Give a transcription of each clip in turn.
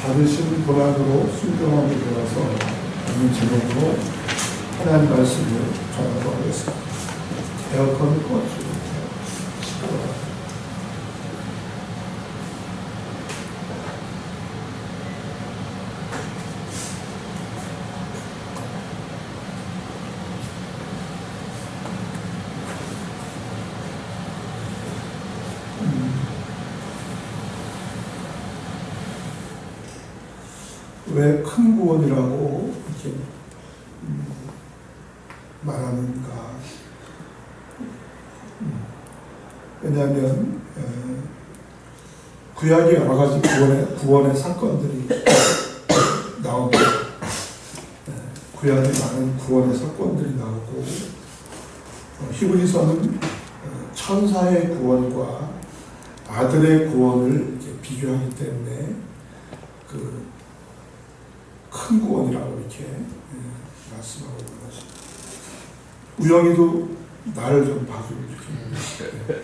받으신 고난으로 순종하게 되어서 하는 제목으로 하나님 말씀을 전하도록 하겠습니다. 에어컨을 꺼주세요. 시끄러워요. 왜 큰 구원이라고 이렇게 말하는가? 왜냐하면 구약에 여러 가지 구원의 사건들이 나오고, 구약에 많은 구원의 사건들이 나오고, 히브리서는 천사의 구원과 아들의 구원을 이렇게 비교하기 때문에 큰 구원이라고 이렇게 말씀하고 있는 것입니다. 우영이도 나를 좀 봐주면 좋겠는데,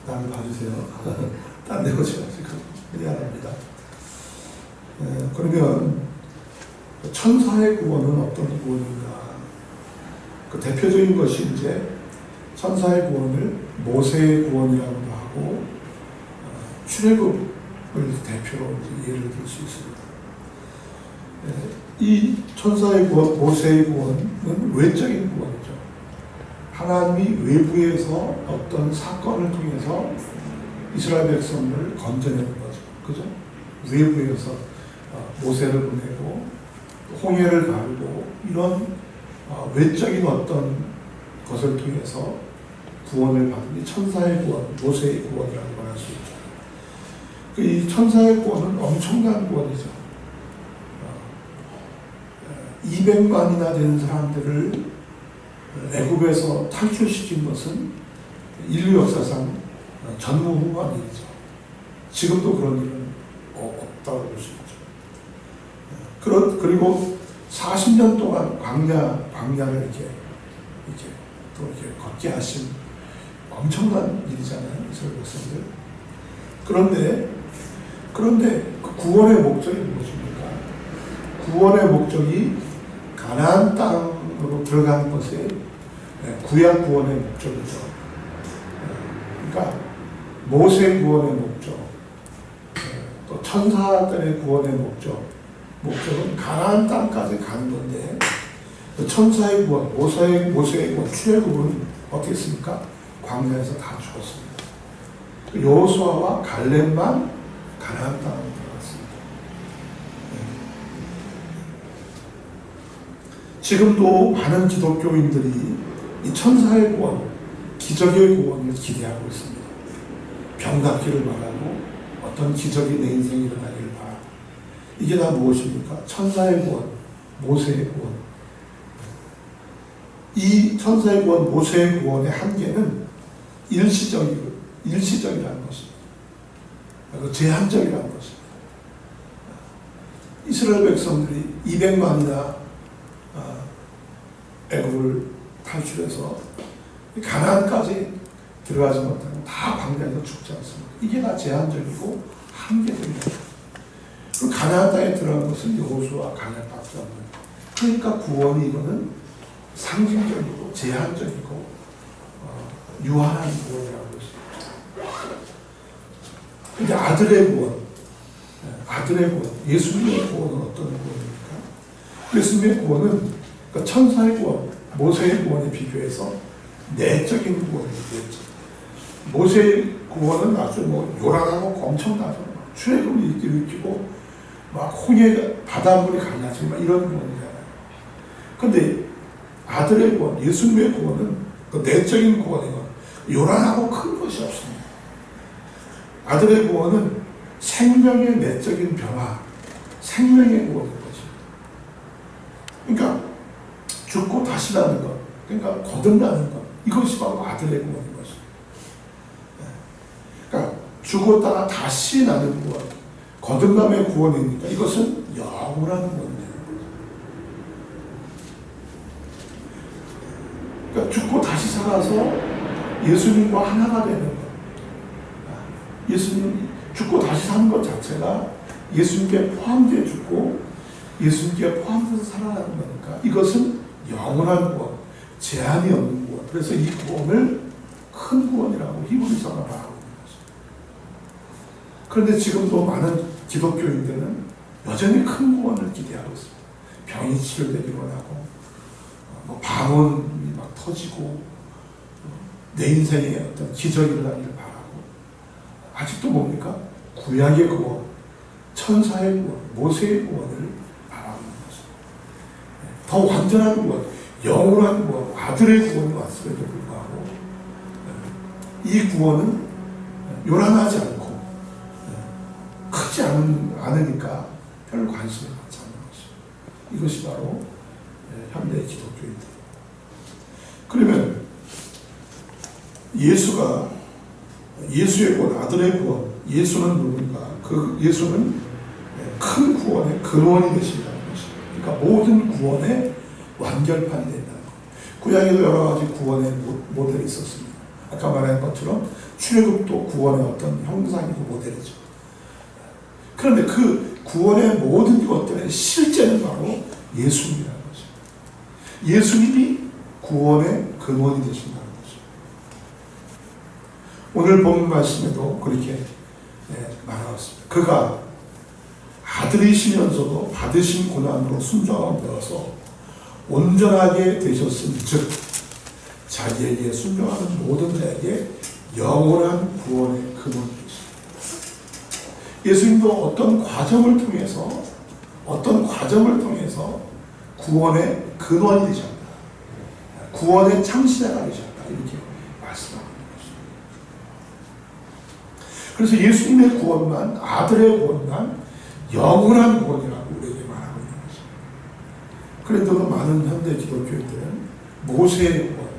나를 봐주세요. 딴 데 오지 마시고 미안합니다. 그러면 천사의 구원은 어떤 구원인가? 그 대표적인 것이 이제 천사의 구원을 모세의 구원이라고도 하고, 출애굽을 대표로 예를 들 수 있습니다. 이 천사의 구원, 모세의 구원은 외적인 구원이죠. 하나님이 외부에서 어떤 사건을 통해서 이스라엘 백성을 건져내는 거죠. 그죠? 외부에서 모세를 보내고 홍해를 가르고 이런 외적인 어떤 것을 통해서 구원을 받은 이 천사의 구원, 모세의 구원이라고 말할 수 있죠. 이 천사의 구원은 엄청난 구원이죠. 200만이나 되는 사람들을 애굽에서 탈출시킨 것은 인류 역사상 전무후무한 일이죠. 지금도 그런 일은 없다고 볼 수 있죠. 그리고 40년 동안 광야를 이렇게 걷게 하신 엄청난 일이잖아요, 이스라엘 백성들. 그런데 그 구원의 목적이 무엇입니까? 구원의 목적이 가나안 땅으로 들어가는 것에 구약 구원의 목적이죠. 그러니까 모세 구원의 목적, 또 천사들의 구원의 목적은 가나안 땅까지 가는 건데, 천사의 구원, 모세의 구원, 출애굽은 어떻게 했습니까? 광야에서 다 죽었습니다. 여호수아와 갈렙만 가나안 땅으로 들어갔습니다. 지금도 많은 기독교인들이 이 천사의 구원, 기적의 구원을 기대하고 있습니다. 병 낫기를 바라고 어떤 기적이 내 인생에 일어나기를 바라. 이게 다 무엇입니까? 천사의 구원, 모세의 구원. 이 천사의 구원, 모세의 구원의 한계는 일시적이라는 것입니다. 제한적이라는 것입니다. 이스라엘 백성들이 200만이나 애굽을 탈출해서 가나안까지 들어가지 못하면 다 광야에서 죽지 않습니까? 이게 다 제한적이고 한계적입니다. 그리고 가나안 땅에 들어간 것은 여호수아 갈렙밖에 없는. 그러니까 구원이 이거는 상징적이고 제한적이고 유한한 구원이라고 할 수 있죠. 근데 아들의 구원, 예수님의 구원은 어떤 구원입니까? 예수님의 구원은 그러니까 천사의 구원, 모세의 구원에 비교해서 내적인 구원이죠. 모세의 구원은 아주 요란하고 엄청나죠. 출애굽을 일으키고 막 홍해 바닷물이 갈라지고 막 이런 구원이잖아요. 그런데 아들의 구원, 예수님의 구원은 그 내적인 구원이고 요란하고 큰 것이 없습니다. 아들의 구원은 생명의 내적인 변화, 생명의 구원인 거죠. 그러니까 죽고 다시 나는 것, 그러니까 거듭나는 것, 이것이 바로 아들의 구원인 것입니다. 그러니까 죽었다가 다시 나는 구원, 거듭남의 구원이니까 이것은 영원한 구원이에요. 그러니까 죽고 다시 살아서 예수님과 하나가 되는 것, 예수님 죽고 다시 사는 것 자체가 예수님께 포함되어 죽고 예수님께 포함돼서 살아나는 거니까 이것은 영원한 구원, 제한이 없는 구원. 그래서 이 구원을 큰 구원이라고 히브리서가 말하고 있는 것입니다. 그런데 지금도 많은 기독교인들은 여전히 큰 구원을 기대하고 있습니다. 병이 치료되기를 원하고 방언이 막 터지고 내 인생에 어떤 기적이 일어나기를 바라고 아직도 뭡니까? 구약의 구원, 천사의 구원, 모세의 구원을 바라고 있는 것입니다. 더 완전한 구원, 영원한 구원, 아들의 구원이 왔음에도 불구하고 이 구원은 요란하지 않고 크지 않으니까 별 관심을 갖지 않는 것입니다. 이것이 바로 현대 기독교인들. 그러면 예수의 구원, 아들의 구원, 예수는 누군가? 그 예수는 큰 구원의 근원이 되신다는 것입니다. 그러니까 모든 구원의 완결판이 된다는 것. 구약에도 여러 가지 구원의 모델이 있었습니다. 아까 말한 것처럼 출애굽도 구원의 어떤 형상이고 모델이죠. 그런데 그 구원의 모든 것들의 실제는 바로 예수님이라는 것입니다. 예수님이 구원의 근원이 되신다는 것입니다. 오늘 본 말씀에도 그렇게 말하였습니다. 그가 아들이시면서도 받으신 고난으로 순종함을 배워서 온전하게 되셨은즉 자기에게 순종하는 모든 자에게 영원한 구원의 근원이 되십니다. 예수님도 어떤 과정을 통해서 구원의 근원이 되셨다. 구원의 창시자가 되셨다. 이렇게 말씀하고 있는 것입니다. 그래서 예수님의 구원만, 아들의 구원만 영원한 구원이라고 우리에게 말하고 있는 것입니다. 그런데도 많은 현대 기독교인들은 모세의 구원,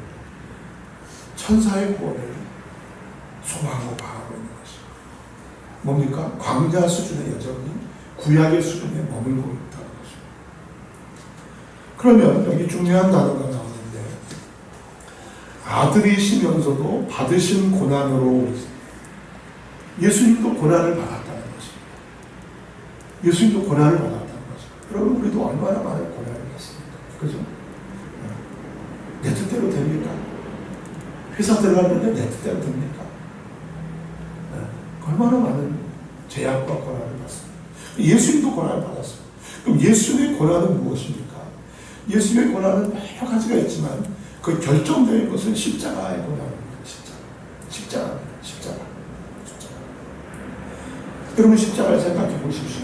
천사의 구원을 소망하고 바라고 있는 것입니다. 뭡니까? 광야 수준의 여정이 구약의 수준에 머물고 있다는 것입니다. 그러면 여기 중요한 단어가 나오는데 아들이시면서도 받으신 고난으로 예수님도 고난을 받았다는 것입니다. 예수님도 고난을 받았다는 것입니다. 여러분 우리도 얼마나 많은 고난을 받습니까? 그죠? 내 뜻대로 됩니까? 회사 들어갔는데 내 뜻대로 됩니까? 얼마나 많은 제약과 고난을 받습니다. 예수님도 고난을 받았습니다. 그럼 예수님의 고난은 무엇입니까? 예수님의 고난은 여러 가지가 있지만 그 결정적인 것은 십자가의 고난입니다. 십자가입니다. 십자가. 여러분 십자가를 생각해 보십시오.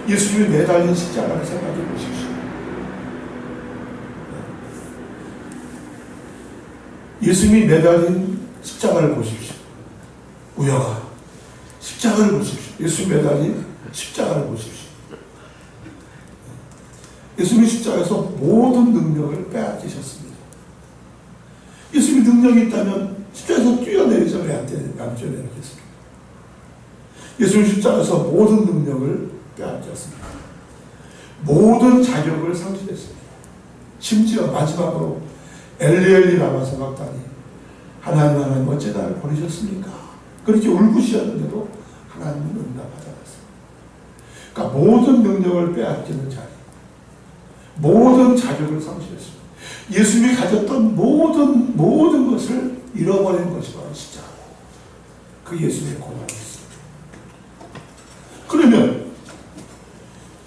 예수님이 매달린 십자가를 생각해 보십시오. 예수님이 매달린 십자가를 보십시오. 우여가 십자가를 보십시오. 예수님이 매달린 십자가를 보십시오. 예수님이 십자가에서 모든 능력을 빼앗기셨습니다. 예수님이 능력이 있다면 십자가에서 뛰어내리자 왜 안 뛰어내리겠습니까? 예수님 십자가에서 모든 능력을 빼앗겼습니다. 모든 자격을 상실했습니다. 심지어 마지막으로 엘리 라마 사박다니 하나님 어째 나를 버리셨습니까? 그렇게 울부짖었는데도 하나님은 응답하지 않았습니다. 그러니까 모든 능력을 빼앗기는 자리, 모든 자격을 상실했습니다. 예수님이 가졌던 모든 것을 잃어버린 것이 바로 십자가고 그 예수님의 고난이었습니다. 그러면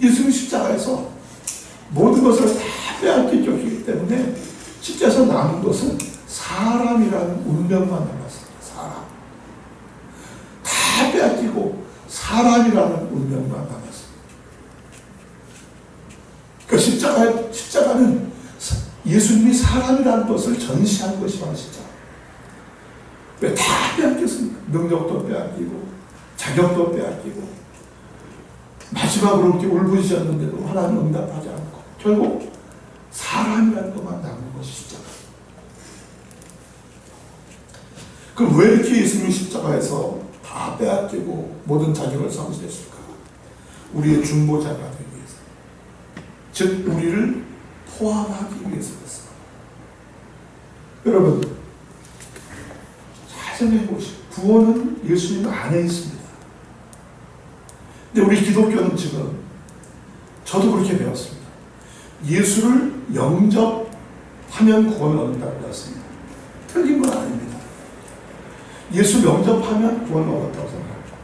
예수님 십자가에서 모든 것을 다 빼앗겼기 때문에 십자가에서 남은 것은 사람이라는 운명만 남았습니다. 사람. 다 빼앗기고 사람이라는 운명만 남았습니다. 그러니까 십자가는 예수님이 사람이라는 것을 전시한 것이 바로 십자가. 왜 다 빼앗겼습니까? 능력도 빼앗기고 자격도 빼앗기고 마지막으로 이렇게 울부짖었는데도 하나님 응답하지 않고 결국 사람이라는 것만 남은 것이 십자가. 그럼 왜 이렇게 예수님이 십자가에서 다 빼앗기고 모든 자격을 상실했을까? 우리의 중보자가 되기 위해서, 즉 우리를 포함하기 위해서 그랬습니다. 여러분 잘 생각해 보시죠. 구원은 예수님 안에 있습니다. 근데 우리 기독교는 지금, 저도 그렇게 배웠습니다. 예수를 영접하면 구원을 얻는다고 배웠습니다. 틀린 건 아닙니다. 예수 영접하면 구원을 얻었다고 생각합니다.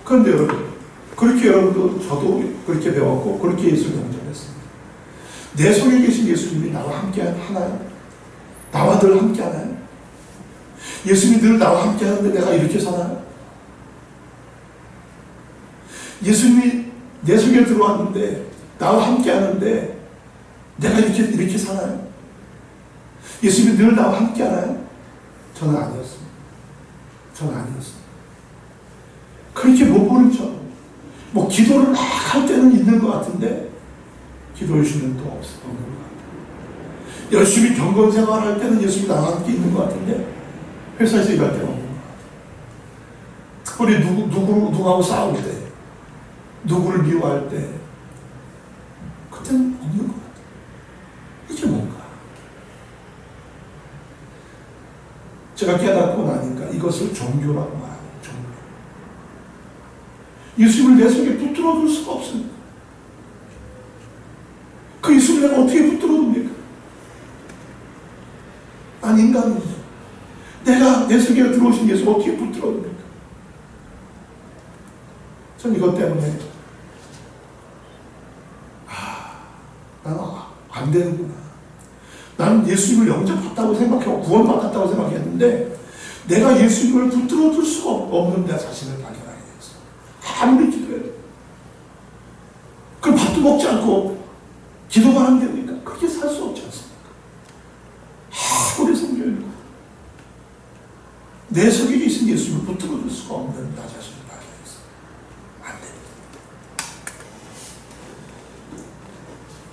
그런데 여러분, 그렇게 여러분도 저도 그렇게 배웠고 그렇게 예수를 영접했습니다. 내 속에 계신 예수님이 나와 함께 하나요? 나와 늘 함께 하나요? 예수님이 늘 나와 함께 하는데 내가 이렇게 사나요? 예수님이 내 속에 들어왔는데 나와 함께 하는데 내가 이렇게 사나요? 예수님이 늘 나와 함께 하나요? 저는 아니었습니다. 저는 아니었습니다. 그렇게 못 보는 척. 뭐 기도를 막 할 때는 있는 것 같은데 기도의 주는 또 없는 것 같아요. 열심히 경건 생활할 때는 예수님이 나와 함께 있는 것 같은데 회사에서 일할 때는 없는 것 같아요. 우리 누구하고 싸울 때, 누구를 미워할 때 그때는 없는 것 같아요. 이게 뭔가? 제가 깨닫고 나니까 이것을 종교라고 말합니다. 종교. 예수님을 내 속에 붙들어둘 수가 없습니다. 그 예수님을 내가 어떻게 붙들어둡니까? 난 인간입니다. 내가 내 속에 들어오신 예수 어떻게 붙들어둡니까? 전 이것 때문에 나는 안 되는구나. 나는 예수님을 영접했다고 생각하고 구원받았다고 생각했는데 내가 예수님을 붙들어둘 수가 없는 내 자신을 발견하게 됐어. 아무리 기도해도. 그럼 밥도 먹지 않고 기도만 하면 됩니까? 그렇게 살 수 없지 않습니까? 아무리 성경 읽고 내 속에 계신 예수님을 붙들어둘 수가 없는 나 자신을 발견했어. 안 돼.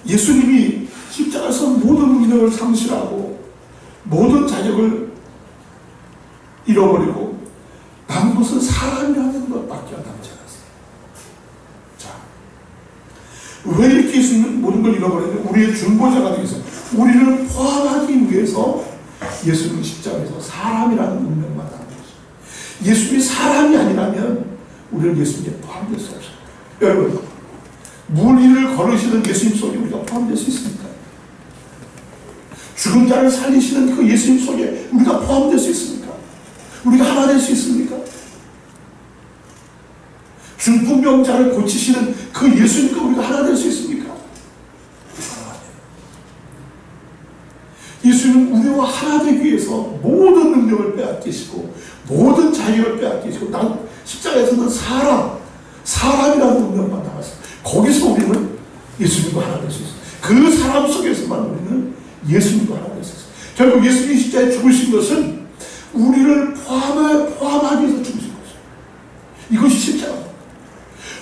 예수님이 십자가에서 모든 능력을 상실하고 모든 자격을 잃어버리고 남은 것은 사람이라는 것밖에 남지 않았어요. 자, 왜 이렇게 예수님은 모든 걸 잃어버렸냐면 우리의 중보자가 되기 위해서, 우리를 포함하기 위해서 예수님은 십자가에서 사람이라는 운명만 담은 것입니다. 예수님이 사람이 아니라면 우리는 예수님께 포함될 수 없어요. 여러분, 물 위를 걸으시는 예수님 속에 우리가 포함될 수 있습니까? 죽은 자를 살리시는 그 예수님 속에 우리가 포함될 수 있습니까? 우리가 하나 될 수 있습니까? 중풍병자를 고치시는 그 예수님과 우리가 하나 될 수 있습니까? 예수님은 우리와 하나 되기 위해서 모든 능력을 빼앗기시고 모든 자유를 빼앗기시고 난 십자가에서는 사람이라는 운명만 나왔어요. 거기서 우리는 예수님과 하나 될 수 있어요. 그 사람 속에서만 우리는 예수님과 하나 될 수 있어요. 결국 예수님이 십자가에 죽으신 것은 우리를 포함하기 위해서 죽으신 거죠. 이것이 십자가입니다.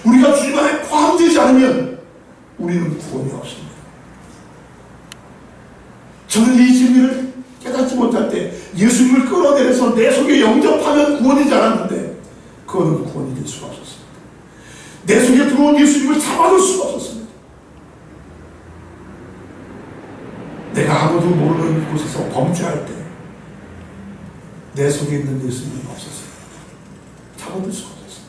우리가 주님 안에 포함되지 않으면 우리는 구원이 없습니다. 저는 이 진리를 깨닫지 못할 때 예수님을 끌어내려서 내 속에 영접하면 구원이지 않았는데 그거는 구원이 될 수가 없었습니다. 내 속에 들어온 예수님을 잡아둘 수가 없었습니다. 내가 아무도 모르는 곳에서 범죄할 때 내 속에 있는 예수님이 없었어요. 잡아둘 수가 없었어요.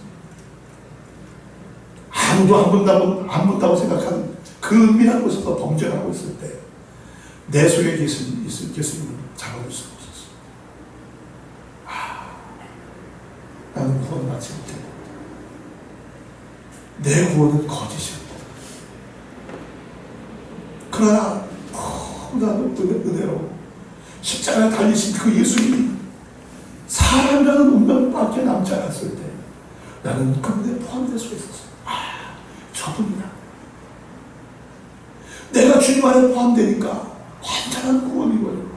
아무도 안 본다고 생각하는 그 은밀한 곳에서 범죄를 하고 있을 때 내 속에 예수님을 잡아둘 수가 없었어요. 나는 구원받지 못했다. 내 구원은 거짓이었다. 그러나 나는 은혜로 십자가에 달리신 그 예수님이 사람이라는 운명밖에 남지 않았을 때 나는 그분에 포함될 수 있었어요. 저분이다. 내가 주님 안에 포함되니까 완전한 구원이 이루어지고,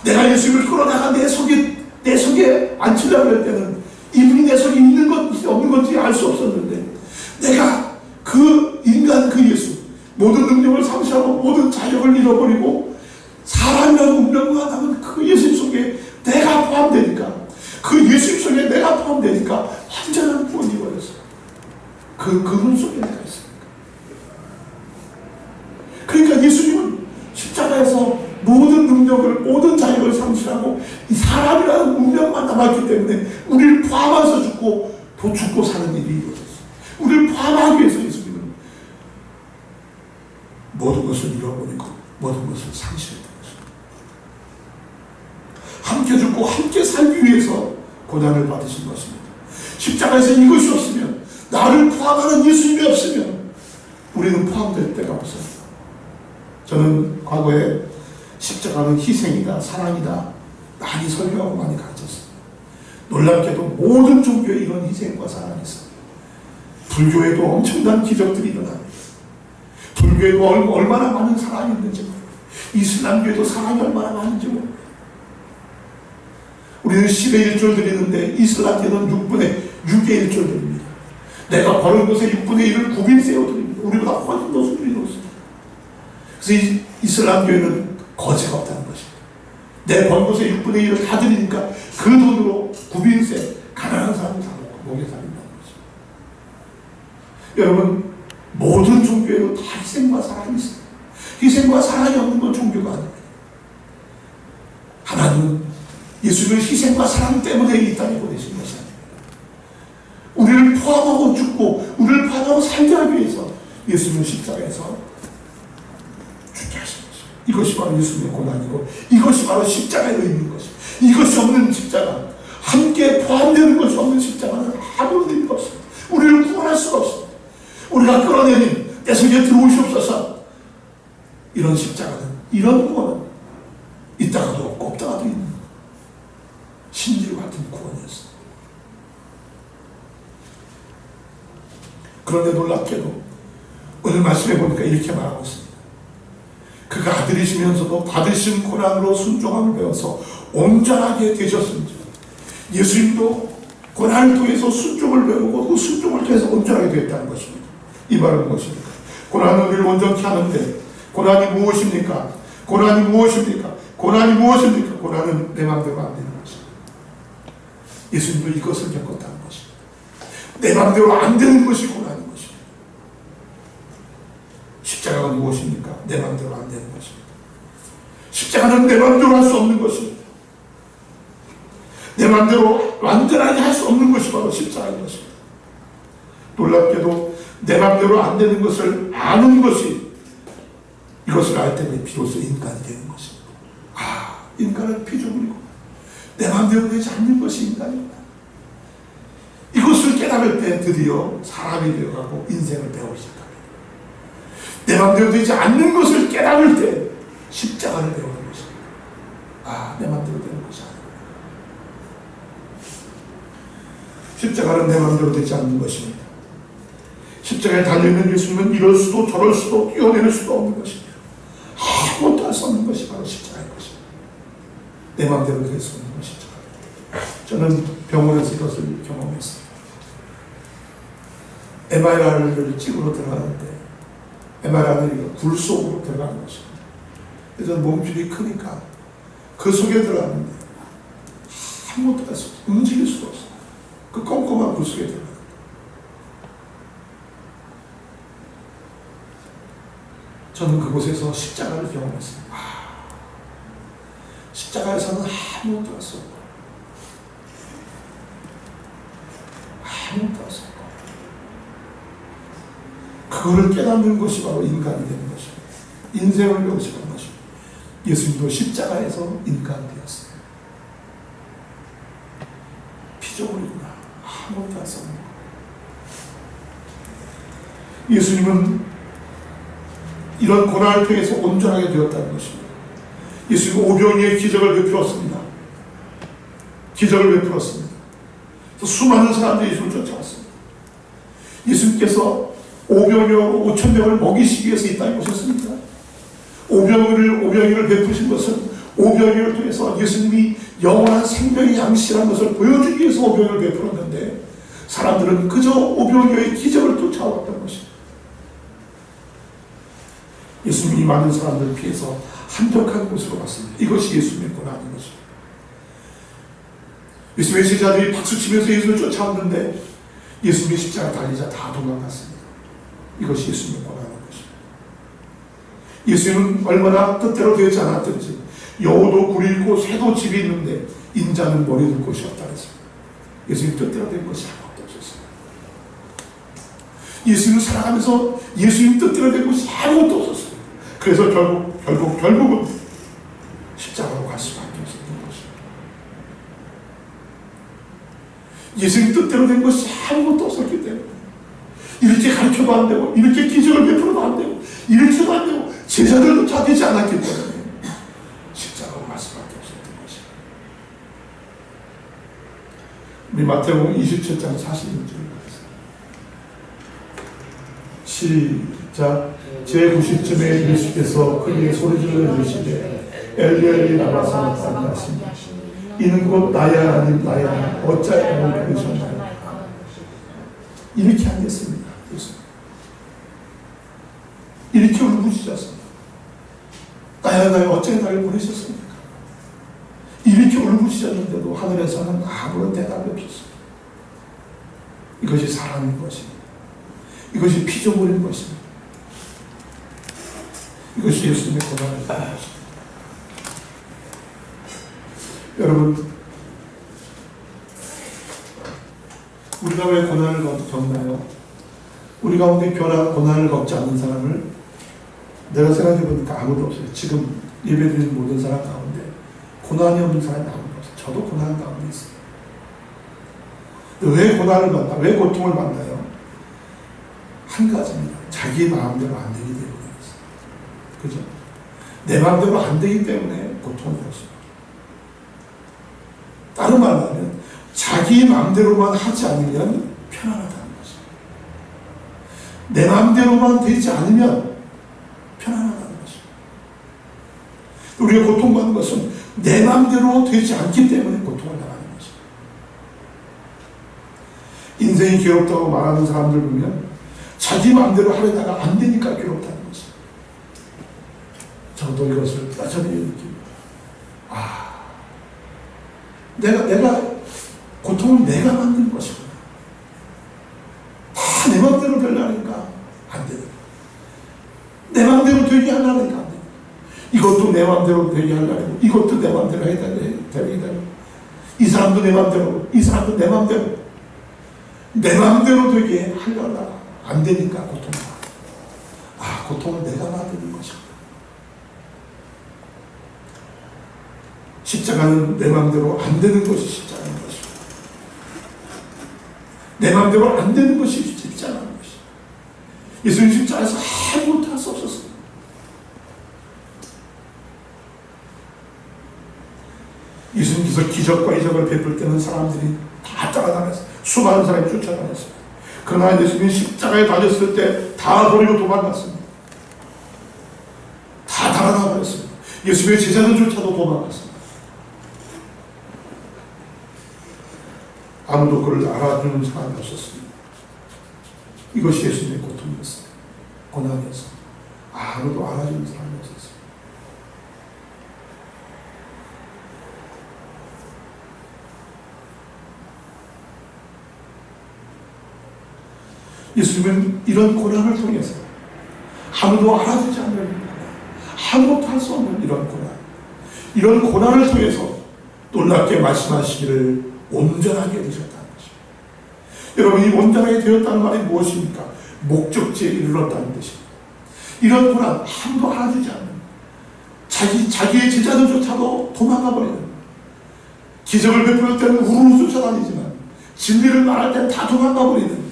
내가 예수님을 끌어다가 내 속에 앉히려고 할 때는 이분이 내 속에 있는 건지 없는 건지 알 수 없었는데 내가 그 인간 그 예수, 모든 능력을 상실하고 모든 자격을 잃어버리고 사람이라는 운명과 남은 그 예수님 속에 내가 포함되니까, 그 예수님 속에 내가 포함되니까 완전한 구원이 이루어졌어요. 그분 속에 내가 있습니다. 그러니까 예수님은 십자가에서 모든 능력을, 모든 자격을 상실하고 이 사람이라는 운명만 남았기 때문에 우리를 포함해서 죽고 또 죽고 사는 일이 이루어졌어요. 우리를 포함하기 위해서 예수님은 모든 것을 잃어버리고 모든 것을 상실했던 것입니다. 함께 죽고 함께 살기 위해서 고난을 받으신 것입니다. 십자가에서 이것이 없으면, 나를 포함하는 예수님이 없으면 우리는 포함될 데가 없어요. 저는 과거에 십자가는 희생이다, 사랑이다 많이 설교하고 많이 가르쳤어요. 놀랍게도 모든 종교에 이런 희생과 사랑이 있어요. 불교에도 엄청난 기적들이 일어납니다. 불교에도 얼마나 많은 사랑이 있는지 모르고, 이슬람교에도 사랑이 얼마나 많은지 모르고. 우리는 10의 1절 드리는데 이슬람교는 6분의 6의 1절 드립니다. 내가 버는 것의 6분의 1을 구빈세어 드립니다. 우리보다 훨씬 더 수준이 높습니다. 그래서 이슬람교에는 거지가 없다는 것입니다. 내 번 것의 6분의 1을 다 드리니까 그 돈으로 구빈세, 가난한 사람을 다 먹여 살린다는 것입니다. 여러분, 모든 종교에도 다 희생과 사랑이 있어요. 희생과 사랑이 없는 건 종교가 아닙니다. 하나님은 예수님의 희생과 사랑 때문에 이 땅에 보내신 것이 아닙니다. 우리를 포함하고 죽고 우리를 포함하고 살게 하기 위해서 예수님은 십자가에서 죽게 하신 것입니다. 이것이 바로 예수님의 고난이고, 이것이 바로 십자가의 의미인 것입니다. 이것이 없는 십자가, 함께 포함되는 것이 없는 십자가는 아무런 의미가 없습니다. 우리를 구원할 수가 없습니다. 우리가 끌어내린 내 속에 들어오시옵소서, 이런 십자가는, 이런 구원은 있다가도 없고 없다가도 있는 신들 같은 구원이었습니다. 그런데 놀랍게도 오늘 말씀해 보니까 이렇게 말하고 있습니다. 그가 아들이시면서도 받으신 고난으로 순종함을 배워서 온전하게 되셨습니다. 예수님도 고난을 통해서 순종을 배우고 그 순종을 통해서 온전하게 되었다는 것입니다. 이 말은 무엇입니까? 고난은 우리를 온전케 하는데, 고난이 무엇입니까? 고난이 무엇입니까? 고난이 무엇입니까? 고난은 내 마음대로 안 되는 것입니다. 예수님도 이것을 겪었다는 것입니다. 내 마음대로 안 되는 것이 고난인 것입니다. 십자가가 무엇입니까? 내 마음대로 안 되는 것입니다. 십자가는 내 마음대로 할 수 없는 것입니다. 내 마음대로 완전하게 할 수 없는 것이 바로 십자가인 것입니다. 놀랍게도 내 마음대로 안 되는 것을 아는 것이, 이것을 알 때문에 비로소 인간이 되는 것입니다. 아, 인간은 피조물이고 내 마음대로 되지 않는 것이 인간이구나. 이것을 깨달을 때 드디어 사람이 되어가고 인생을 배우기 시작합니다. 내 마음대로 되지 않는 것을 깨달을 때 십자가를 배우는 것입니다. 아, 내 마음대로 되는 것이 아니구나. 십자가는 내 마음대로 되지 않는 것입니다. 십자가에 달려있는 예수님은 이럴 수도 저럴 수도 뛰어내릴 수도 없는 것입니다. 아무것도 할 수 없는 것이 바로 십자가인 것입니다. 내 마음대로 될 수 없는 것이죠. 저는 병원에서 이것을 경험했습니다. MRI를 찍으러 들어가는데, MRI는 굴 속으로 들어가는 것입니다. 그래서 몸집이 크니까 그 속에 들어갔는데 아무것도 할 수 없어요. 움직일 수가 없어요. 그 꼼꼼한 굴 속에 들어가요. 저는 그곳에서 십자가를 경험했습니다. 십자가에서는 아무것도 할 수 없고, 아무것도 할 수 없고, 그거를 깨닫는 것이 바로 인간이 되는 것입니다. 인생을 배우시는 것입니다. 예수님도 십자가에서 인간이 되었습니다. 피조물이구나. 아무것도 할 수 없는 것. 예수님은 이런 고난을 통해서 온전하게 되었다는 것입니다. 예수님은 오병이의 기적을 베풀었습니다. 기적을 베풀었습니다. 수많은 사람들이 예수를 쫓아왔습니다. 예수님께서 오병이어 5,000명을 먹이시기 위해서 이 땅에 오셨습니다. 오병이를 베푸신 것은 오병이를 통해서 예수님이 영원한 생명의 양식이라는 것을 보여주기 위해서 오병이를 베풀었는데, 사람들은 그저 오병이어의 기적을 쫓아왔다는 것입니다. 예수님이 많은 사람들을 피해서 한적한 곳으로 갔습니다. 이것이 예수님의 고난인 것입니다. 예수님의 제자들이 박수치면서 예수를 쫓아왔는데 예수님이 십자가 달리자 다 도망갔습니다. 이것이 예수님의 고난인 것입니다. 예수님은 얼마나 뜻대로 되지 않았든지, 여우도 굴이 있고 새도 집이 있는데 인자는 머리 둘 곳이 없다 그랬습니다. 예수님 뜻대로 된 것이 아무것도 없었습니다. 예수님을 살아가면서 예수님 뜻대로 된 것이 아무것도 없었어요. 그래서 결국은 십자가로 갈 수밖에 없었던 것입니다. 예수님 뜻대로 된 것이 아무것도 없었기 때문에 이렇게 가르쳐도 안 되고 이렇게 기적을 베풀어도 안 되고 이렇게도 안 되고 제자들도 다 되지 않았기 때문에 십자가로 갈 수밖에 없었던 것입니다. 우리 마태복음 27장 46절을 시작. 제90쯤에 예수께서 크게 소리질러 이르시되 엘리 엘리 라마 사박사니 하시니 이는 곧 나의 하나님 나의 하나님 어찌하여 나를 버리셨나요? 이렇게 하겠습니다. 이렇게 울부짖었습니다. 나의 하나님 어찌하여 나를 버리셨습니까? 이렇게 울부짖었는데도 하늘에서는 아무런 대답이 없었습니다. 이것이 사랑인 것입니다. 이것이 피조물인 것입니다. 이것이 예수님의 고난을 받는 것입니다. 여러분, 우리가 왜 고난을 겪나요? 우리 가운데 고난을 겪지 않는 사람을 내가 생각해 보니까 아무도 없어요. 지금 예배드리는 모든 사람 가운데 고난이 없는 사람이 아무도 없어요. 저도 고난 가운데 있어요. 왜 고난을 받나? 왜 고통을 받나요? 한 가지입니다. 자기 마음대로 안 되기 때문이었어요. 그죠? 내 마음대로 안 되기 때문에 고통을 받습니다. 다른 말로 하면 자기 마음대로만 하지 않으면 편안하다는 것입니다. 내 마음대로만 되지 않으면 편안하다는 것입니다. 우리가 고통받는 것은 내 마음대로 되지 않기 때문에 고통을 당하는 것입니다. 인생이 괴롭다고 말하는 사람들 보면 자기 마음대로 하려다가 안 되니까 괴롭다는 것입니다. 저도 이것을 여전히 느낍니다. 내가 고통을 내가 만든 것이구나. 다 내 마음대로 되려니까 안 되는 거야. 내 마음대로 되게 하려니까 안 되는 거야. 이것도 내 마음대로 되게 하려고 이것도 내 마음대로 되게 이 사람도 내 마음대로 이 사람도 내 마음대로 되게 하려다가 안 되니까 고통을 고통은 내가 만드는 것이구나. 십자가는 내 마음대로 안 되는 것이 십자가인 것입니다. 내 마음대로 안 되는 것이 십자가인 것입니다. 예수님 십자가에서 아무것도 할 수 없었습니다. 예수님께서 기적과 이적을 베풀 때는 사람들이 다 따라다녔어요. 수많은 사람이 쫓아다녔어요. 그러나 예수님이 십자가에 달렸을 때 다 버리고 도망갔습니다. 다 달아나 버렸습니다. 예수님의 제자들조차도 도망갔습니다. 아무도 그를 알아주는 사람이 없었습니다. 이것이 예수님의 고통이었어요. 고난이었어요. 아무도 알아주는 사람이 없었어요. 예수님은 이런 고난을 통해서 아무도 알아주지 않는 고난, 아무것도 할 수 없는 이런 고난, 이런 고난을 통해서 놀랍게 말씀하시기를 온전하게 되셨다는 것입니다. 여러분, 이 온전하게 되었다는 말이 무엇입니까? 목적지에 이르렀다는 것입니다. 이런 고난 아무도 알아주지 않는, 자기의 제자들조차도 도망가 버리는, 기적을 베풀 때는 우르르 쫓아다니지만 진리를 말할 때는 다 도망가 버리는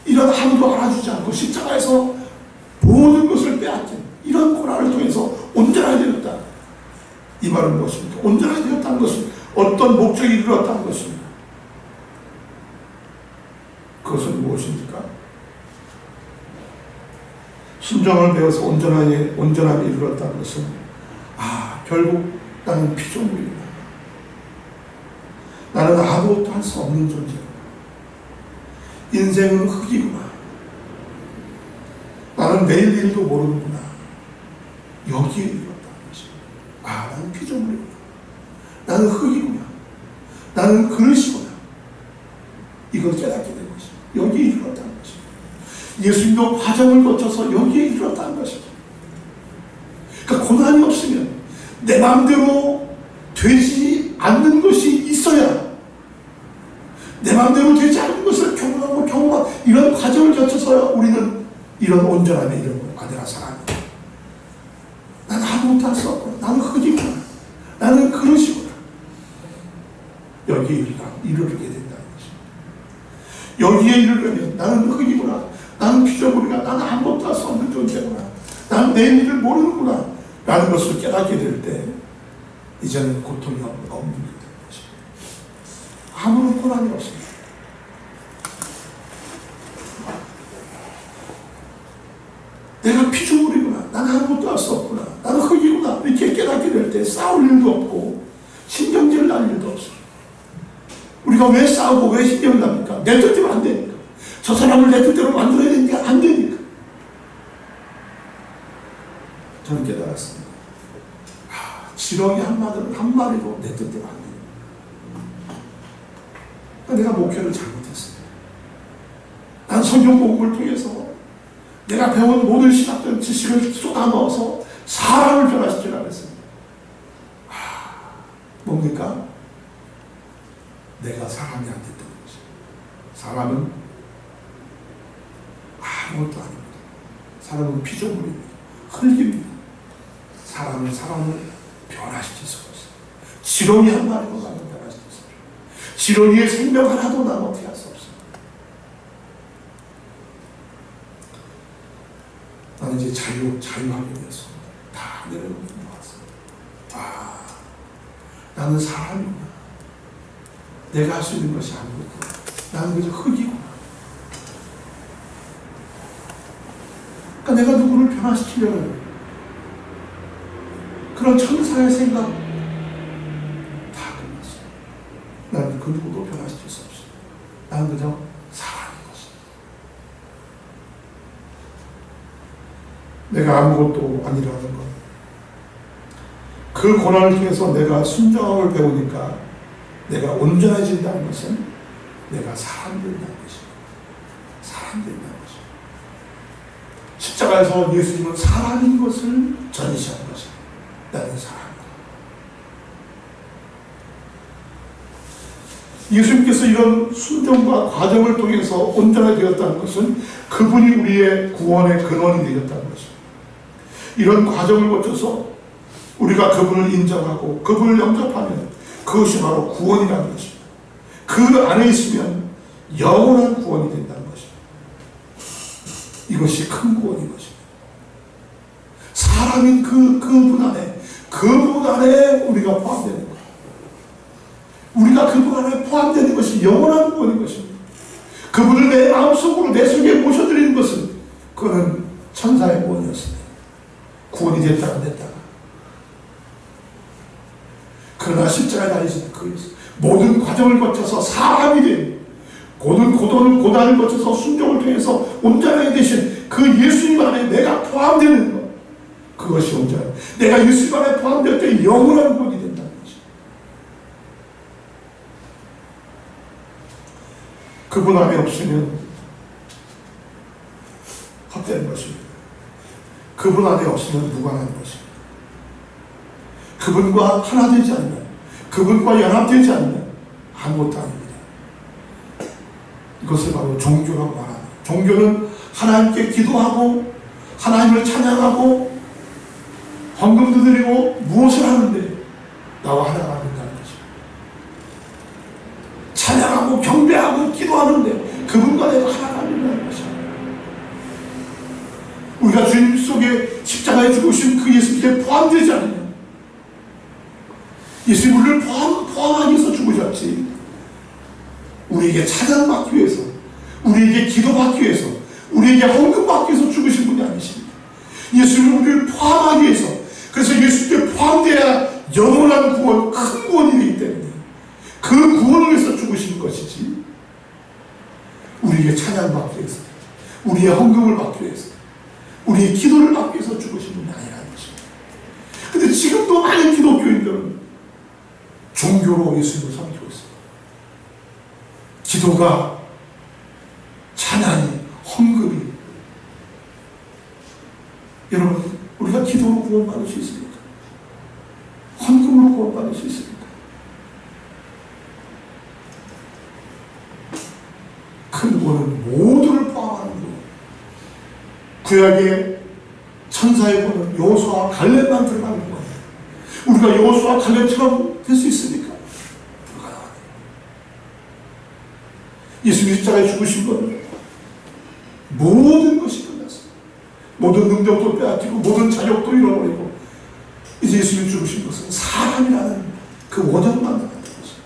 이런 아무도 알아주지 않고 십자가에서 모든 것을 빼앗긴 이런 고난을 통해서 온전하게 되었다. 이 말은 무엇입니까? 온전하게 되었다는 것은 어떤 목적이 이르렀다는 것입니다. 그것은 무엇입니까? 순종을 배워서 온전하게 이르렀다는 것은 결국 나는 피조물이구나. 나는 아무것도 할 수 없는 존재구나. 인생은 흙이구나. 나는 내일 일도 모르는구나. 여기에 이르렀다는 것입니다. 나는 피조물이구나. 나는 흙이구나. 나는 그릇이구나. 이걸 깨닫게 된 것입니다. 여기에 이르렀다는 것입니다. 예수님도 과정을 거쳐서 여기에 이르렀다는 것입니다. 그러니까 고난이 없으면 내 마음대로 되지 않는 것이 있어야 내 마음대로 되지 않는 것을 경험하고 이런 과정을 거쳐서 우리는 이런 온전함의 이름을 받으라 사랑합니다. 나는 아무것도 할 수 없구나. 나는 흙이구나. 나는 그릇이구나. 여기에 우리가 이르게 된다는 것입니다. 여기에 이르려면 나는 흙이구나. 나는 피조물이구나. 나는 아무것도 할 수 없는 존재구나. 나는 내 일을 모르는구나. 라는 것을 깨닫게 될 때 이제는 고통이 없는 것입니다. 아무런 고난이 없습니다. 내가 피조물이구나. 나는 아무것도 할 수 없구나. 나는 흙이구나. 이렇게 깨닫게 될 때 싸울 일도 없고 신경질 날 일도 없어요. 우리가 왜 싸우고 왜 신경을 납니까? 내 뜻대로 안 되니까. 저 사람을 내 뜻대로 만들어야 되니까 안 되니까. 저는 깨달았습니다. 지렁이 한 마리도 내 뜻대로 안 돼요. 내가 목표를 잘못했어요. 난 성경 공부를 통해서 내가 배운 모든 신학적 지식을 쏟아넣어서 사람을 변화시키려고 했습니다. 뭡니까? 내가 사람이 안 됐다는 것이죠. 사람은 아무것도 아닙니다. 사람은 피조물입니다. 흙입니다. 사람을 변화시킬 수가 없어요. 지렁이 한 마리도 나는 변화시킬 수 없어요. 지렁이의 생명 하나도 나는 어떻게 할 수 없어요. 나는 이제 자유하게 되었어. 다 내려놓고 나왔어. 나는 사람이구나. 내가 할 수 있는 것이 아무것도. 나는 그저 흙이구나. 그러니까 내가 누구를 변화시키려는 그런 천사의 생각 다 끝났어. 나는 그 누구도 변화시킬 수 없어. 나는 그저 사람인 것이다. 내가 아무것도 아니라는 것. 그 고난을 통해서 내가 순종함을 배우니까 내가 온전해진다는 것은 내가 사람 된다는 것입니다. 사람 된다는 것입니다. 십자가에서 예수님은 사람인 것을 전시한 것입니다. 나는 사람이다. 예수님께서 이런 순종과 과정을 통해서 온전하게 되었다는 것은 그분이 우리의 구원의 근원이 되었다는 것입니다. 이런 과정을 거쳐서 우리가 그분을 인정하고 그분을 영접하면 그것이 바로 구원이라는 것입니다. 그 안에 있으면 영원한 구원이 된다는 것입니다. 이것이 큰 구원인 것입니다. 사람인 그분 안에 우리가 포함되는 거예요. 우리가 그분 안에 포함되는 것이 영원한 구원인 것입니다. 그분을 내 마음속으로 내 속에 모셔드리는 것은 그거는 천사의 구원이었습니다. 구원이 됐다 안 됐다가. 그러나 십자가에 달리신 그 모든 과정을 거쳐서 사람이 된 모든 고난을 거쳐서 순종을 통해서 온전하게 되신 그 예수님 안에 내가 포함되는 것, 그것이 온전한, 내가 예수님 안에 포함될 때 영원한 구원이 된다는 것이. 그분 안에 없으면 헛된 것입니다. 그분 안에 없으면 무관한 것입니다. 그분과 하나 되지 않으면, 그분과 연합되지 않으면 아무것도 아닙니다. 이것을 바로 종교라고 말합니다. 종교는 하나님께 기도하고 하나님을 찬양하고 헌금도 드리고 무엇을 하는데 나와 하나가 된다는 것입니다. 찬양하고 경배하고 기도하는데 그분과 내가 하나가 된다는 것입니다. 우리가 주님 속에 십자가에 죽으신 그 예수님께 포함되지 않으면, 예수님 우리를 포함하기 위해서 죽으셨지, 우리에게 찬양받기 위해서, 우리에게 기도받기 위해서, 우리에게 헌금받기 위해서 죽으신 분이 아니십니다. 예수님 우리를 포함하기 위해서, 그래서 예수님께 포함되어야 영원한 구원, 큰 구원이 되기 때문에 그 구원을 위해서 죽으신 것이지, 우리에게 찬양받기 위해서, 우리의 헌금을 받기 위해서, 우리의 기도를 받기 위해서 죽으신 분이 아니라는 것입니다. 근데 지금도 많은 기독교인들은 종교로 예수님을 섬기고 있습니다. 기도가, 찬양이, 헌금이. 여러분, 우리가 기도로 구원받을 수 있습니까? 헌금으로 구원받을 수 있습니까? 큰 구원은 모든 구약의 천사의 구원은 여호수아와 갈렙만 들어가는 거예요. 우리가 여호수아와 갈렙처럼 될 수 있습니까? 불가능합니다. 예수님 십자가에 죽으신 것은 모든 것이 끝났습니다. 모든 능력도 빼앗기고 모든 자격도 잃어버리고 이제 예수님 죽으신 것은 사람이라는 그 원형만 남았던 것입니다.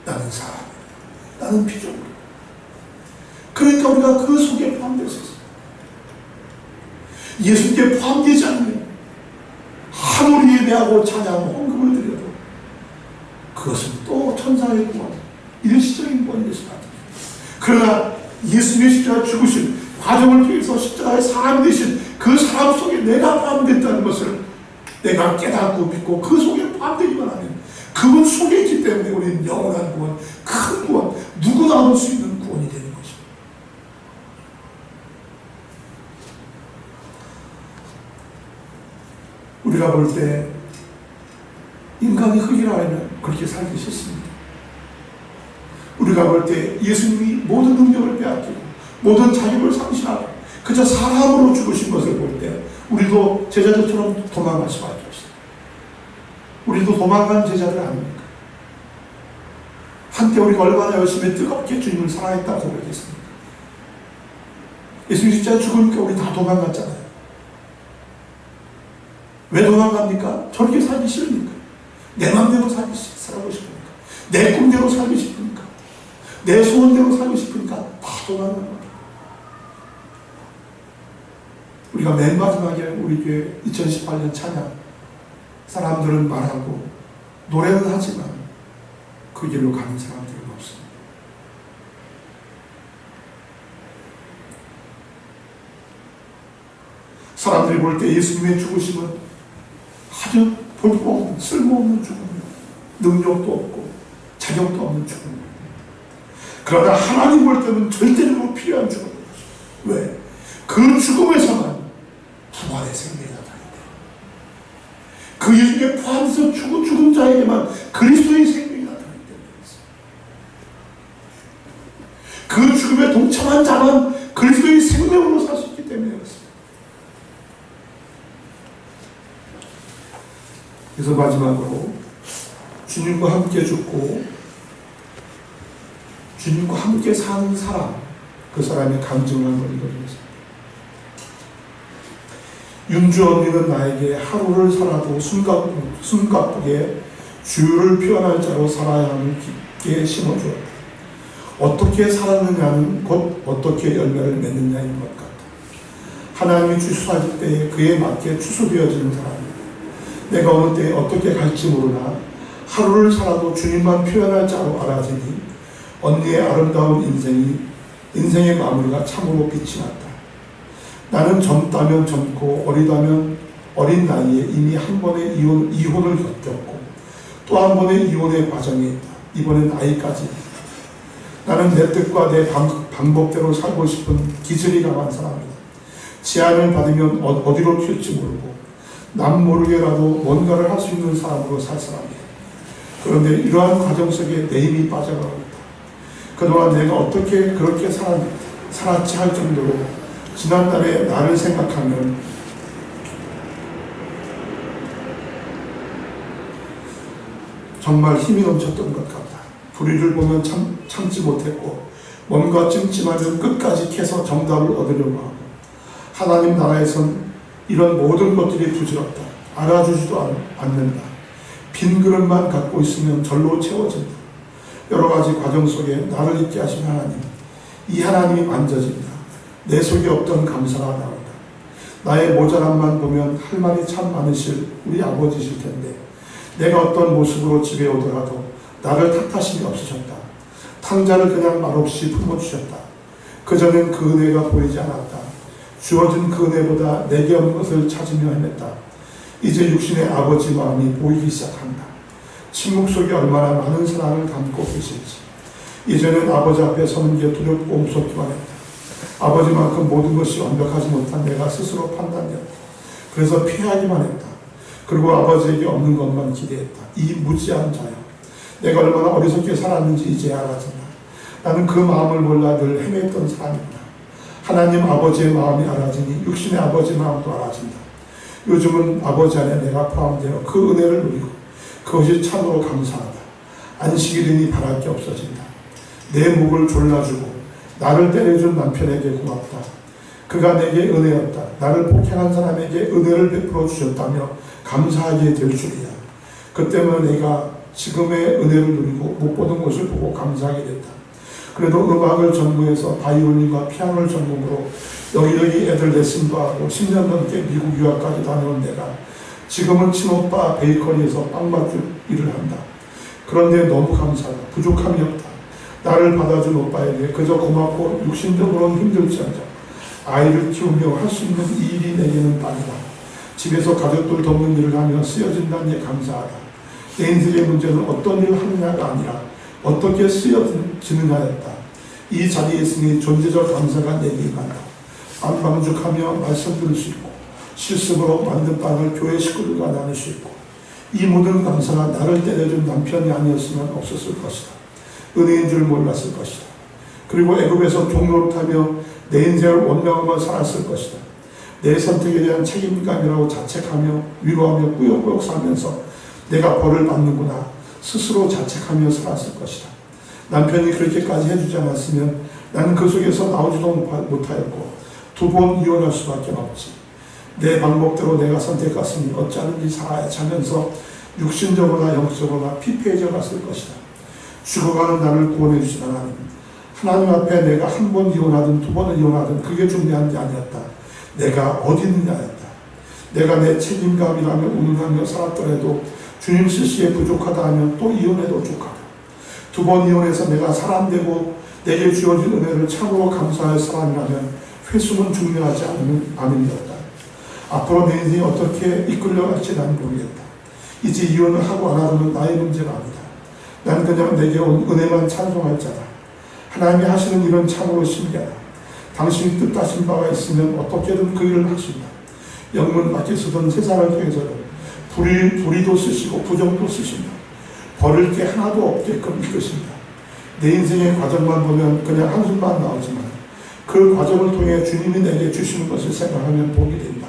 나는 사람, 나는 피조물. 그러니까 우리가 그 속에 포함되어 있습니다. 예수님께 포함되지 않으면 아무리 예배하고 찬양하고 헌금을 드려도 그것은 또 천사의 구원, 일시적인 구원이 될 수밖에 없습니다. 그러나 예수님의 십자가 죽으신 과정을 통해서 십자가의 사람이 되신 그 사람 속에 내가 포함됐다는 것을 내가 깨닫고 믿고 그 속에 포함되기만 하면 그분 속에 있기 때문에 우리는 영원한 구원, 큰 구원, 누구나 얻을 수 있는 구원이 되는 것입니다. 우리가 볼 때 인간이 흙이라 하면 그렇게 살기 싫습니다. 우리가 볼 때 예수님이 모든 능력을 빼앗기고 모든 자격을 상실하고 그저 사람으로 죽으신 것을 볼 때 우리도 제자들처럼 도망갈 수밖에 없습니다. 우리도 도망간 제자들 아닙니까? 한때 우리가 얼마나 열심히 뜨겁게 주님을 사랑했다고 고백했습니까? 예수님 십자가에 죽으니까 우리 다 도망갔잖아요. 왜 도망갑니까? 저렇게 살기 싫으니까. 내 마음대로 살고 싶으니까. 내 꿈대로 살고 싶으니까. 내 소원대로 살고 싶으니까 다 도망가는 거예요. 우리가 맨 마지막에 우리 교회 2018년 찬양 사람들은 말하고 노래는 하지만 그 길로 가는 사람들은 없습니다. 사람들이 볼 때 예수님의 죽으심은 아주 볼모없는 쓸모없는 죽음이에요. 능력도 없고 자격도 없는 죽음이에요. 그러나 하나님 볼 때는 절대적으로 필요한 죽음이에요. 왜? 그 죽음에서만 부활의 생명이 나타납니다. 그 예수님에 포함해서 죽은 자에게만 그리스도의 생명이 나타나기 때문에 그렇습니다. 그 죽음에 동참한 자만 그리스도의 생명으로 살 수 있기 때문에 그렇습니다. 그래서 마지막으로 주님과 함께 죽고 주님과 함께 사는 사람, 그 사람의 감정을 읽어주겠습니다. 윤주 언니는 나에게 하루를 살아도 숨가쁘게 주를 표현할 자로 살아야 함을 깊게 심어주었다. 어떻게 살았느냐는 곧 어떻게 열매를 맺느냐인 것 같다. 하나님이 추수하실 때에 그에 맞게 추수되어지는 사람이다. 내가 어느 때에 어떻게 갈지 모르나 하루를 살아도 주님만 표현할 자로 알아지니 언니의 아름다운 인생의 마무리가 참으로 빛이 났다. 나는 젊다면 젊고 어리다면 어린 나이에 이미 한 번의 이혼을 겪었고 또 한 번의 이혼의 과정에 있다. 이번엔 아이까지. 나는 내 뜻과 내 방법대로 살고 싶은 기질이 강한 사람이다. 제안을 받으면 어디로 튈지 모르고 남 모르게라도 뭔가를 할 수 있는 사람으로 살 사람이다. 그런데 이러한 과정 속에 내 힘이 빠져가고 있다. 그동안 내가 어떻게 그렇게 살았지 할 정도로 지난날에 나를 생각하면 정말 힘이 넘쳤던 것 같다. 불의를 보면 참지 못했고 뭔가 찜찜하면 끝까지 캐서 정답을 얻으려고 하고 하나님 나라에선 이런 모든 것들이 부질없다. 알아주지도 않는다. 빈 그릇만 갖고 있으면 절로 채워진다. 여러 가지 과정 속에 나를 있게 하신 하나님, 이 하나님이 만져진다. 내 속에 없던 감사가 나온다. 나의 모자람만 보면 할 말이 참 많으실 우리 아버지실 텐데 내가 어떤 모습으로 집에 오더라도 나를 탓하심이 없으셨다. 탕자를 그냥 말없이 품어주셨다. 그전엔 그 은혜가 보이지 않았다. 주어진 그 은혜보다 내게 없는 것을 찾으며 헤맸다. 이제 육신의 아버지 마음이 보이기 시작한다. 침묵 속에 얼마나 많은 사랑을 담고 계실지. 이제는 아버지 앞에 서는 게 두렵고 무섭기만 했다. 아버지만큼 모든 것이 완벽하지 못한 내가 스스로 판단되었다. 그래서 피하기만 했다. 그리고 아버지에게 없는 것만 기대했다. 이 무지한 자여, 내가 얼마나 어리석게 살았는지 이제 알아진다. 나는 그 마음을 몰라 늘 헤맸던 사람이구나. 하나님 아버지의 마음이 알아지니 육신의 아버지 마음도 알아진다. 요즘은 아버지 안에 내가 포함되어 그 은혜를 누리고 그것이 참으로 감사하다. 안식일이니 바랄 게 없어진다. 내 목을 졸라주고 나를 때려준 남편에게 고맙다. 그가 내게 은혜였다. 나를 폭행한 사람에게 은혜를 베풀어 주셨다며 감사하게 될 줄이야. 그 때문에 내가 지금의 은혜를 누리고 못 보던 것을 보고 감사하게 됐다. 그래도 음악을 전공해서 바이올린과 피아노를 전공으로 여기저기 애들 레슨도 하고 10년 넘게 미국 유학까지 다녀온 내가 지금은 친오빠 베이커리에서 빵맛집 일을 한다. 그런데 너무 감사하다. 부족함이 없다. 나를 받아준 오빠에게 그저 고맙고 육신적으로는 힘들지않다. 아이를 키우며 할 수 있는 이 일이 내게는 땅이다. 집에서 가족들 돕는 일을 하며 쓰여진다는 게 감사하다. 내 인생의 문제는 어떤 일을 하느냐가 아니라 어떻게 쓰여지느냐였다. 이 자리에 있으니 존재적 감사가 내게 임한다. 안방죽하며 말씀 들을 수 있고 실습으로 만든 빵을 교회 식구들과 나눌 수 있고 이 모든 감사가 나를 때려준 남편이 아니었으면 없었을 것이다. 은혜인 줄 몰랐을 것이다. 그리고 애굽에서 종노릇하며 내 인생을 원망하며 살았을 것이다. 내 선택에 대한 책임감이라고 자책하며 위로하며 꾸역꾸역 살면서 내가 벌을 받는구나 스스로 자책하며 살았을 것이다. 남편이 그렇게까지 해주지 않았으면 나는 그 속에서 나오지도 못하였고 2번 이혼할 수밖에 없지. 내 방법대로 내가 선택했으니 어찌하든지 살아야 하면서 육신적으로나 영적으로나 피폐해져 갔을 것이다. 죽어가는 나를 구원해 주신 하나님 앞에 내가 1번 이혼하든 2번을 이혼하든 그게 중요한 게 아니었다. 내가 어디 있느냐였다. 내가 내 책임감이라며 운운하며 살았더라도 주님 실시에 부족하다 하면 또 이혼해도 족하다. 2번 이혼해서 내가 사람 되고 내게 주어진 은혜를 참으로 감사할 사람이라면 회수는 중요하지 않음이었다. 앞으로 내 인생이 어떻게 이끌려갈지 난 모르겠다. 이제 이혼을 하고 안 하고는 나의 문제가 아니다. 난 그냥 내게 온 은혜만 찬송할 자다. 하나님이 하시는 일은 참으로 신기하다. 당신이 뜻하신 바가 있으면 어떻게든 그 일을 하신다. 영문 밖에서든 세상을 통해서든 불의도 쓰시고 부정도 쓰신다. 버릴 게 하나도 없게끔 이끄신다. 내 인생의 과정만 보면 그냥 한숨만 나오지만 그 과정을 통해 주님이 내게 주시는 것을 생각하면 복이 된다.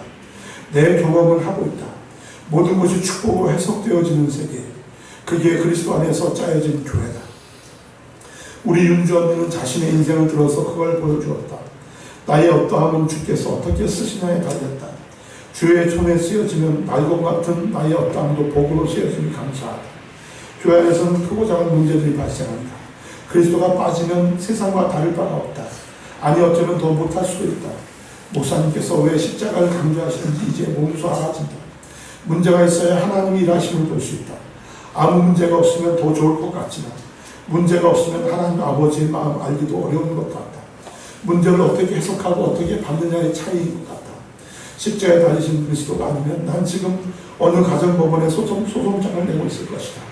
내 경험을 하고 있다. 모든 것이 축복으로 해석되어지는 세계. 그게 그리스도 안에서 짜여진 교회다. 우리 윤주 언니는 자신의 인생을 들어서 그걸 보여주었다. 나의 어떠함은 주께서 어떻게 쓰시냐에 달렸다. 주의 손에 쓰여지면 말과 같은 나의 어떠함도 복으로 쓰여지니 감사하다. 교회 안에서는 크고 작은 문제들이 발생한다. 그리스도가 빠지면 세상과 다를 바가 없다. 아니 어쩌면 더 못할 수도 있다. 목사님께서 왜 십자가를 강조하시는지 이제 몸소 알아진다. 문제가 있어야 하나님이 일하심을 볼 수 있다. 아무 문제가 없으면 더 좋을 것 같지만 문제가 없으면 하나님 아버지의 마음 알기도 어려운 것 같다. 문제를 어떻게 해석하고 어떻게 받느냐의 차이인 것 같다. 십자가에 달리신 그리스도가 아니면 난 지금 어느 가정법원에 소송장을 내고 있을 것이다.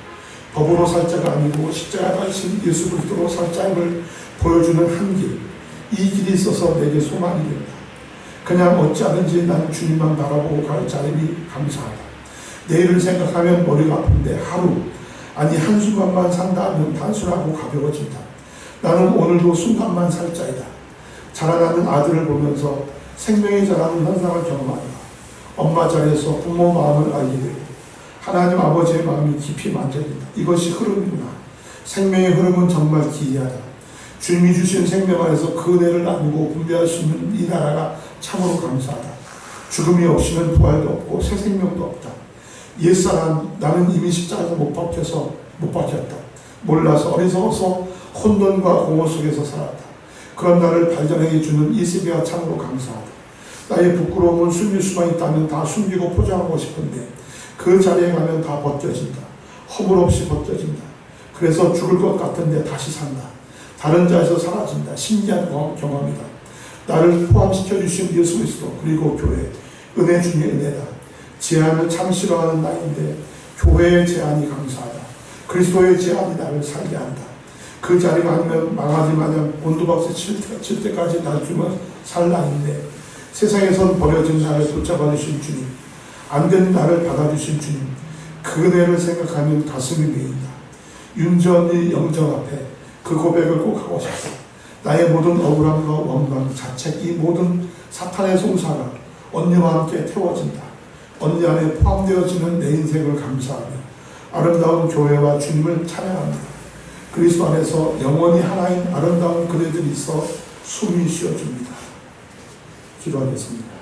법으로 살 자가 아니고 십자가에 달리신 예수 그리스도로 살 자임을 보여주는 한 길, 이 길이 있어서 내게 소망이 된다. 그냥 어찌하든지 나는 주님만 바라보고 갈 자임이 감사하다. 내일을 생각하면 머리가 아픈데 하루, 아니 한순간만 산다 하면 단순하고 가벼워진다. 나는 오늘도 순간만 살 자이다. 자라나는 아들을 보면서 생명이 자라는 현상을 경험한다. 엄마 자리에서 부모 마음을 알게 되고 하나님 아버지의 마음이 깊이 만져진다. 이것이 흐름이구나. 생명의 흐름은 정말 기이하다. 주님이 주신 생명 안에서 그 은혜를 나누고 분배할 수 있는 이 나라가 참으로 감사하다. 죽음이 없이는 부활도 없고 새 생명도 없다. 옛사람 나는 이미 십자가에서 못 박혔다. 몰라서 어리석어서 혼돈과 공허 속에서 살았다. 그런 나를 발견해 주는 이 세계가 참으로 감사하다. 나의 부끄러움은 숨길 수만 있다면 다 숨기고 포장하고 싶은데 그 자리에 가면 다 벗겨진다. 허물 없이 벗겨진다. 그래서 죽을 것 같은데 다시 산다. 다른 자에서 사라진다. 신기한 경험이다. 나를 포함시켜 주신 예수 그리스도 그리고 교회, 은혜 중에 은혜다. 제한을 참 싫어하는 나인데 교회의 제한이 감사하다. 그리스도의 제한이 나를 살게 한다. 그 자리가 아니면 망하지 마냥 곤두박질 칠 때까지 날 주면 살 나인데 세상에선 버려진 나를 붙잡아 주신 주님, 안 된 나를 받아주신 주님, 그 은혜를 생각하면 가슴이 메인다. 윤전이 영정 앞에 그 고백을 꼭 하고 싶다. 나의 모든 억울함과 원망, 자책, 이 모든 사탄의 송사가 언니와 함께 태워진다. 언니 안에 포함되어지는 내 인생을 감사하며 아름다운 교회와 주님을 찬양합니다. 그리스도 안에서 영원히 하나인 아름다운 그대들이 있어 숨이 쉬어줍니다. 기도하겠습니다.